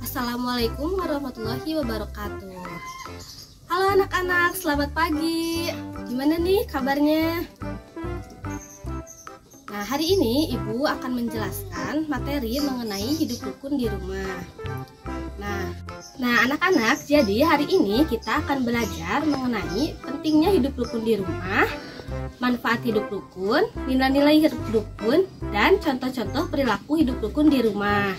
Assalamualaikum warahmatullahi wabarakatuh. Halo anak-anak, selamat pagi. Gimana nih kabarnya? Nah, hari ini Ibu akan menjelaskan materi mengenai hidup rukun di rumah. Nah anak-anak, jadi hari ini kita akan belajar mengenai pentingnya hidup rukun di rumah, manfaat hidup rukun, nilai-nilai hidup rukun, dan contoh-contoh perilaku hidup rukun di rumah.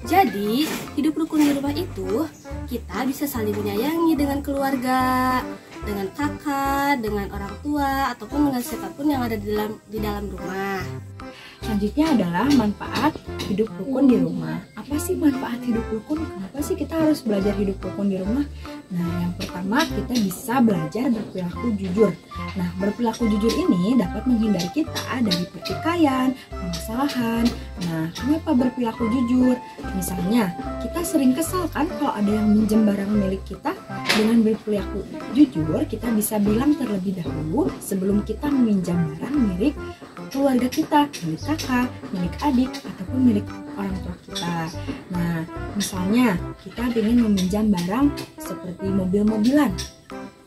Jadi, hidup rukun di rumah itu kita bisa saling menyayangi dengan keluarga, dengan kakak, dengan orang tua, ataupun dengan siapapun yang ada di dalam rumah. Selanjutnya adalah manfaat hidup rukun di rumah. Apa sih manfaat hidup rukun? Kenapa sih kita harus belajar hidup rukun di rumah? Nah, yang pertama kita bisa belajar berperilaku jujur. Nah, berperilaku jujur ini dapat menghindari kita dari pertikaian, permasalahan. Nah, kenapa berperilaku jujur? Misalnya, kita sering kesal kan kalau ada yang minjem barang milik kita. Dengan berperilaku jujur, kita bisa bilang terlebih dahulu sebelum kita meminjam barang milik keluarga kita, milik kakak, milik adik, ataupun milik orang tua kita. Nah, misalnya kita ingin meminjam barang seperti mobil-mobilan.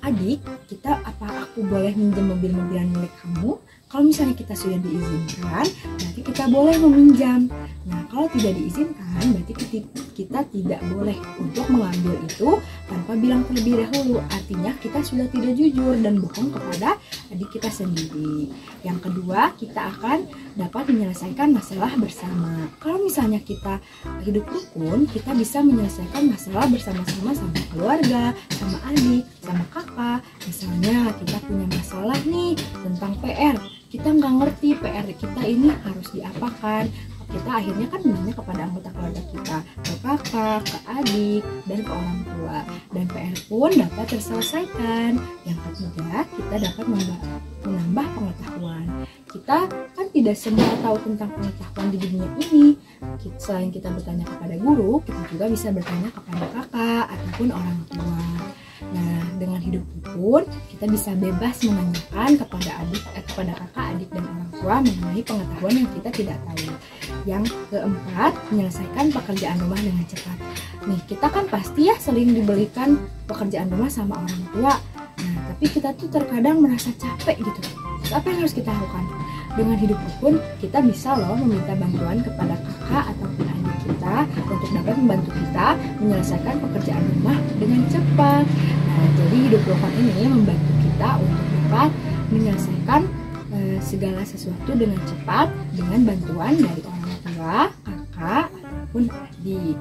Adik, aku boleh minjam mobil-mobilan milik kamu? Kalau misalnya kita sudah diizinkan, berarti kita boleh meminjam. Nah, kalau tidak diizinkan, berarti kita tidak boleh untuk mengambil itu tanpa bilang terlebih dahulu. Artinya kita sudah tidak jujur dan bohong kepada adik kita sendiri. Yang kedua, kita akan dapat menyelesaikan masalah bersama. Kalau misalnya kita hidup rukun, kita bisa menyelesaikan masalah bersama-sama sama keluarga, sama adik, sama kakak. Misalnya kita punya masalah nih tentang PR. Kita nggak ngerti PR kita ini harus diapakan. Kita akhirnya kan nanya kepada anggota keluarga kita, ke kakak, ke adik, dan ke orang tua. Dan PR pun dapat terselesaikan. Yang ketiga, kita dapat menambah pengetahuan. Kita kan tidak semua tahu tentang pengetahuan di dunia ini. Selain kita bertanya kepada guru, kita juga bisa bertanya kepada kakak ataupun orang tua. Nah, dengan hidup rukun, kita bisa bebas menanyakan kepada kakak, adik, dan orang tua mengenai pengetahuan yang kita tidak tahu. Yang keempat, menyelesaikan pekerjaan rumah dengan cepat. Nih, kita kan pasti ya sering diberikan pekerjaan rumah sama orang tua. Nah, tapi kita tuh terkadang merasa capek gitu. Terus apa yang harus kita lakukan? Dengan hidup rukun, kita bisa loh meminta bantuan kepada kakak ataupun adik kita untuk dapat membantu kita menyelesaikan pekerjaan rumah dengan cepat. Nah, jadi hidup rukun ini membantu kita untuk dapat menyelesaikan segala sesuatu dengan cepat dengan bantuan dari orang tua, kakak, ataupun adik.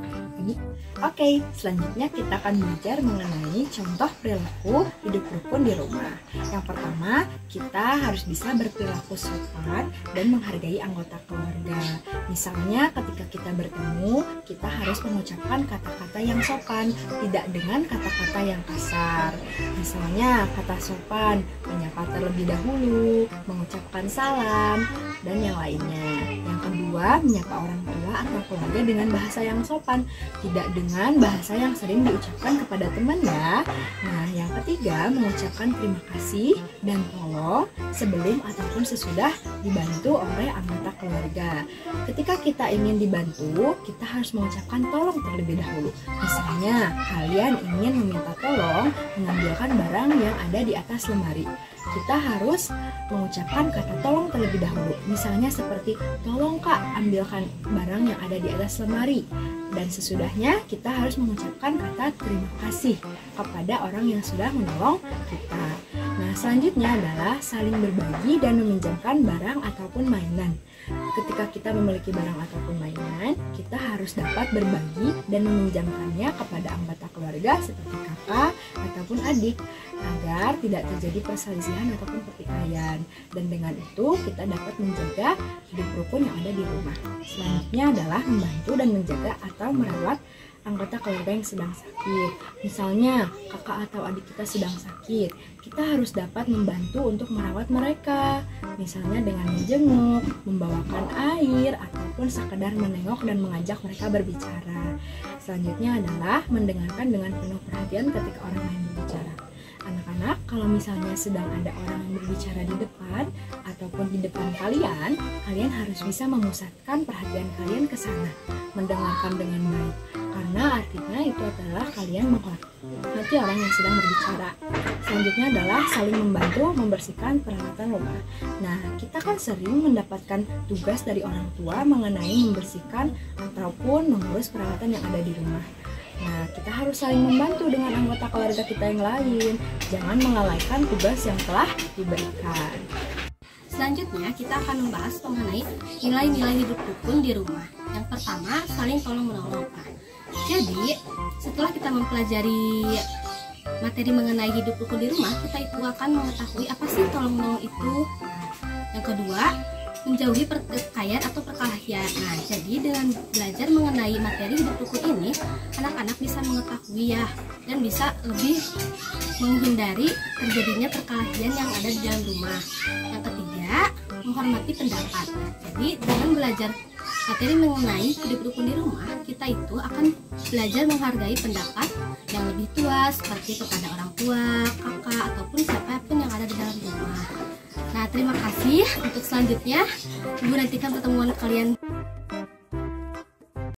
Oke, selanjutnya kita akan belajar mengenai contoh perilaku hidup rukun di rumah. Yang pertama, kita harus bisa berperilaku sopan dan menghargai anggota keluarga. Misalnya ketika kita bertemu, kita harus mengucapkan kata-kata yang sopan, tidak dengan kata-kata yang kasar. Misalnya kata sopan, menyapa terlebih dahulu, mengucapkan salam, dan yang lainnya. Yang kedua, menyapa orang tua atau keluarga dengan bahasa yang sopan, tidak dengan bahasa yang sering diucapkan kepada teman ya. Nah, yang ketiga, mengucapkan terima kasih dan tolong sebelum ataupun sesudah dibantu oleh anggota keluarga. Ketika kita ingin dibantu, kita harus mengucapkan tolong terlebih dahulu. Misalnya, kalian ingin meminta tolong mengambilkan barang yang ada di atas lemari. Kita harus mengucapkan kata tolong terlebih dahulu. Misalnya seperti, tolong kak ambilkan barang yang ada di atas lemari. Dan sesudahnya kita harus mengucapkan kata terima kasih kepada orang yang sudah menolong kita. Nah, selanjutnya adalah saling berbagi dan meminjamkan barang ataupun mainan. Ketika kita memiliki barang ataupun mainan, kita harus dapat berbagi dan meminjamkannya kepada anggota keluarga seperti kakak ataupun adik agar tidak terjadi perselisihan ataupun pertikaian. Dan dengan itu kita dapat menjaga hidup rukun yang ada di rumah. Selanjutnya adalah membantu dan menjaga atau merawat anggota keluarga yang sedang sakit. Misalnya kakak atau adik kita sedang sakit, kita harus dapat membantu untuk merawat mereka. Misalnya dengan menjenguk, membawakan air, ataupun sekedar menengok dan mengajak mereka berbicara. Selanjutnya adalah mendengarkan dengan penuh perhatian ketika orang lain berbicara. Anak-anak, kalau misalnya sedang ada orang yang berbicara di depan ataupun di depan kalian, kalian harus bisa memusatkan perhatian kalian ke sana, mendengarkan dengan baik. karena artinya itu adalah kalian menghormati orang yang sedang berbicara. Selanjutnya adalah saling membantu membersihkan peralatan rumah. Nah, kita kan sering mendapatkan tugas dari orang tua mengenai membersihkan ataupun mengurus peralatan yang ada di rumah. Nah, kita harus saling membantu dengan anggota keluarga kita yang lain. Jangan melalaikan tugas yang telah diberikan. Selanjutnya kita akan membahas mengenai nilai-nilai hidup rukun di rumah. Yang pertama, saling tolong-menolong. Jadi, setelah kita mempelajari materi mengenai hidup rukun di rumah, kita itu akan mengetahui apa sih tolong-menolong itu. Yang kedua, menjauhi pertikaian atau perkelahian. Nah, jadi dengan belajar mengenai materi hidup rukun ini, anak-anak bisa mengetahui ya, dan bisa lebih menghindari terjadinya perkelahian yang ada di dalam rumah. Yang ketiga, menghormati pendapat. Nah, jadi dengan belajar materi mengenai hidup rukun di rumah, kita itu akan belajar menghargai pendapat yang lebih tua, seperti kepada orang tua, kakak, ataupun siapapun yang ada di dalam rumah. Nah, terima kasih. Untuk selanjutnya, Ibu nantikan pertemuan kalian